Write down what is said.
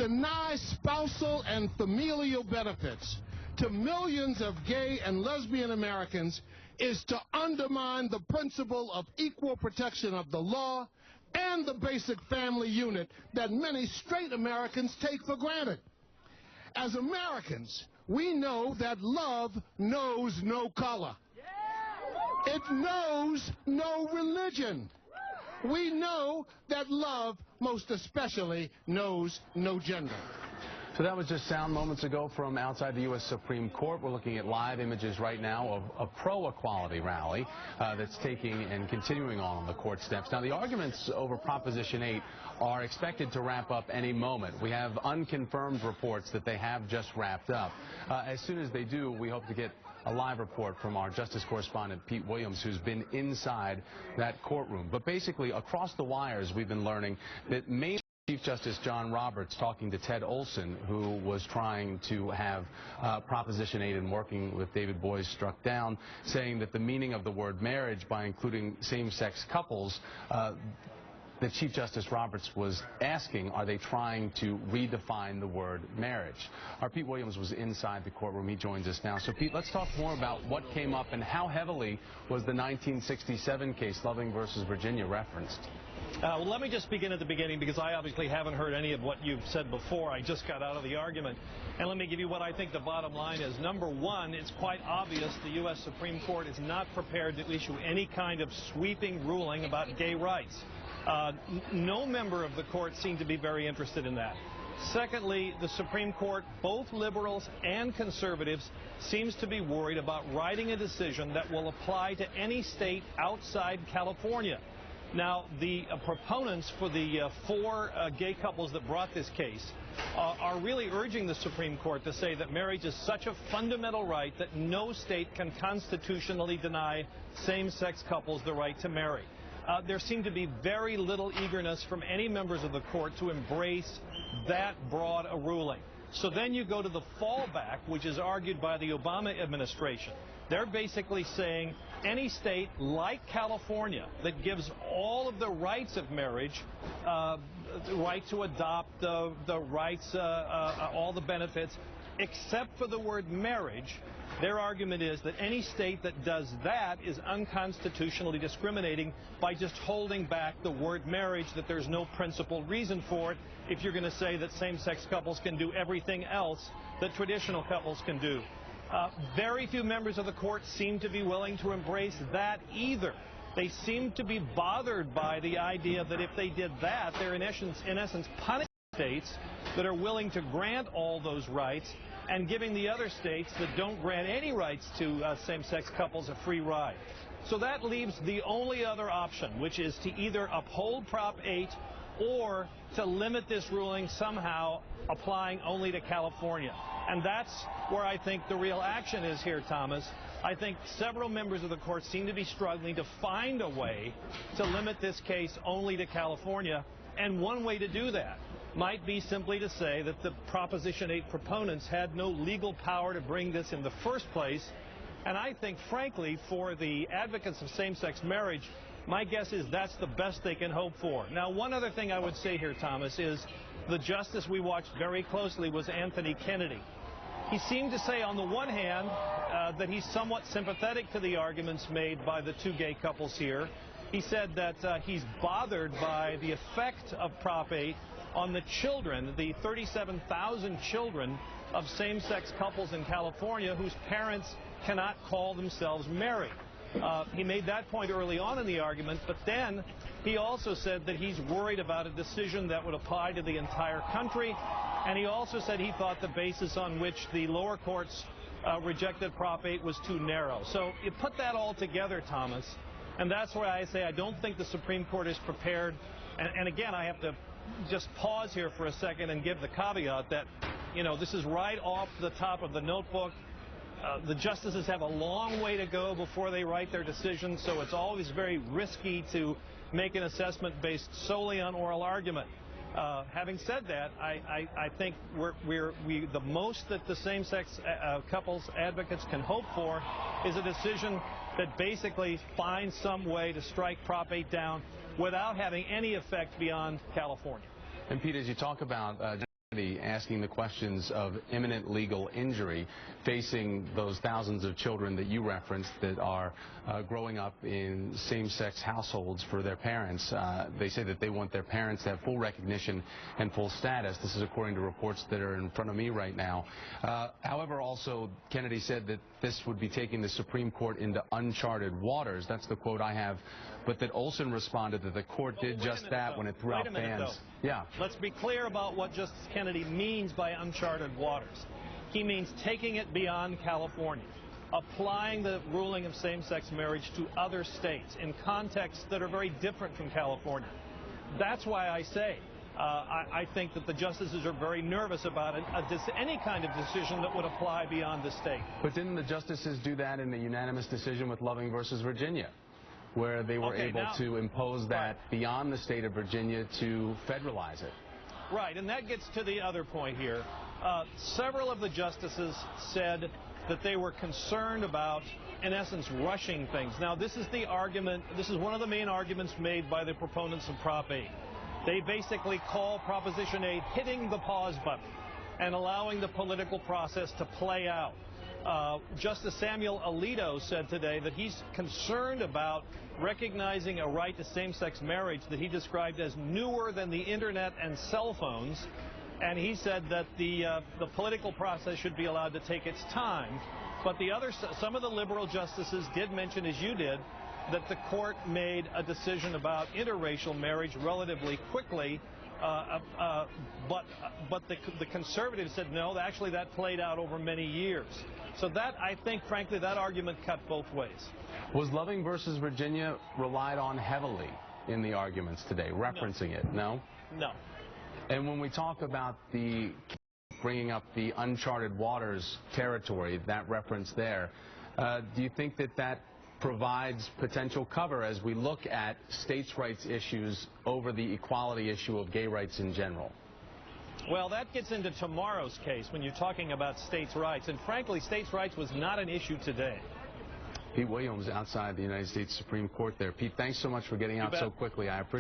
deny spousal and familial benefits to millions of gay and lesbian Americans is to undermine the principle of equal protection of the law and the basic family unit that many straight Americans take for granted. As Americans, we know that love knows no color. It knows no religion. We know that love, most especially, knows no gender. So that was just sound moments ago from outside the U.S. Supreme Court. We're looking at live images right now of a pro-equality rally that's taking and continuing on the court steps. Now, the arguments over Proposition 8 are expected to wrap up any moment. We have unconfirmed reports that they have just wrapped up. As soon as they do, we hope to get a live report from our justice correspondent, Pete Williams, who's been inside that courtroom. But basically, across the wires, we've been learning that Chief Justice John Roberts talking to Ted Olson, who was trying to have Proposition 8 and working with David Boies struck down, saying that the meaning of the word marriage by including same-sex couples, that Chief Justice Roberts was asking, are they trying to redefine the word marriage? Our Pete Williams was inside the courtroom. He joins us now. So, Pete, let's talk more about what came up and how heavily was the 1967 case, Loving versus Virginia, referenced. Well, let me just begin at the beginning, because I obviously haven't heard any of what you've said before. I just got out of the argument. And let me give you what I think the bottom line is. Number one, it's quite obvious the U.S. Supreme Court is not prepared to issue any kind of sweeping ruling about gay rights. No member of the court seemed to be very interested in that. Secondly, the Supreme Court, both liberals and conservatives, seems to be worried about writing a decision that will apply to any state outside California. Now, the proponents for the four gay couples that brought this case are really urging the Supreme Court to say that marriage is such a fundamental right that no state can constitutionally deny same-sex couples the right to marry. There seemed to be very little eagerness from any members of the court to embrace that broad a ruling. So then you go to the fallback, which is argued by the Obama administration. They're basically saying any state like California that gives all of the rights of marriage, the right to adopt, the rights, all the benefits, except for the word marriage, their argument is that any state that does that is unconstitutionally discriminating by just holding back the word marriage, that there's no principled reason for it if you're going to say that same-sex couples can do everything else that traditional couples can do. Very few members of the court seem to be willing to embrace that either. They seem to be bothered by the idea that if they did that, they're in essence punishing states that are willing to grant all those rights and giving the other states that don't grant any rights to same-sex couples a free ride. So that leaves the only other option, which is to either uphold Prop 8 or to limit this ruling somehow, applying only to California. And that's where I think the real action is here, Thomas. I think several members of the court seem to be struggling to find a way to limit this case only to California, and one way to do that might be simply to say that the Proposition 8 proponents had no legal power to bring this in the first place. And I think, frankly, for the advocates of same-sex marriage, my guess is that's the best they can hope for. Now, one other thing I would say here, Thomas, is the justice we watched very closely was Anthony Kennedy. He seemed to say, on the one hand, that he's somewhat sympathetic to the arguments made by the two gay couples here. He said that he's bothered by the effect of Prop 8 on the children, the 37,000 children of same-sex couples in California whose parents cannot call themselves married. He made that point early on in the argument, but then he also said that he's worried about a decision that would apply to the entire country, and he also said he thought the basis on which the lower courts rejected Prop 8 was too narrow. So you put that all together, Thomas, and that's why I say I don't think the Supreme Court is prepared. And again, I have to just pause here for a second and give the caveat that, you know, this is right off the top of the notebook. The justices have a long way to go before they write their decisions, so it's always very risky to make an assessment based solely on oral argument. Having said that, I think the most that the same-sex couples advocates can hope for is a decision that basically finds some way to strike Prop 8 down without having any effect beyond California. And Pete, as you talk about asking the questions of imminent legal injury facing those thousands of children that you referenced that are growing up in same-sex households for their parents. They say that they want their parents to have full recognition and full status. This is according to reports that are in front of me right now. However, also, Kennedy said that this would be taking the Supreme Court into uncharted waters. That's the quote I have. But that Olson responded that the court did just that when it threw out bans. Yeah. Let's be clear about what Justice Kennedy means by uncharted waters. He means taking it beyond California, applying the ruling of same-sex marriage to other states in contexts that are very different from California. That's why I say I think that the justices are very nervous about any kind of decision that would apply beyond the state. But didn't the justices do that in the unanimous decision with Loving versus Virginia, where they were able to impose that beyond the state of Virginia to federalize it? Right, and that gets to the other point here. Several of the justices said that they were concerned about, in essence, rushing things. Now, this is the argument, this is one of the main arguments made by the proponents of Prop 8. They basically call Proposition 8 hitting the pause button and allowing the political process to play out. Justice Samuel Alito said today that he's concerned about recognizing a right to same-sex marriage that he described as newer than the internet and cell phones, and he said that the political process should be allowed to take its time. But some of the liberal justices did mention, as you did, that the court made a decision about interracial marriage relatively quickly. But the conservatives said no, actually that played out over many years. So that, I think, frankly, that argument cut both ways. Was Loving versus Virginia relied on heavily in the arguments today, referencing it? No? No. And when we talk about the bringing up the uncharted waters territory, that reference there, do you think that that provides potential cover as we look at states' rights issues over the equality issue of gay rights in general? Well, that gets into tomorrow's case when you're talking about states' rights. And frankly, states' rights was not an issue today. Pete Williams outside the United States Supreme Court there. Pete, thanks so much for getting out so quickly. I appreciate it.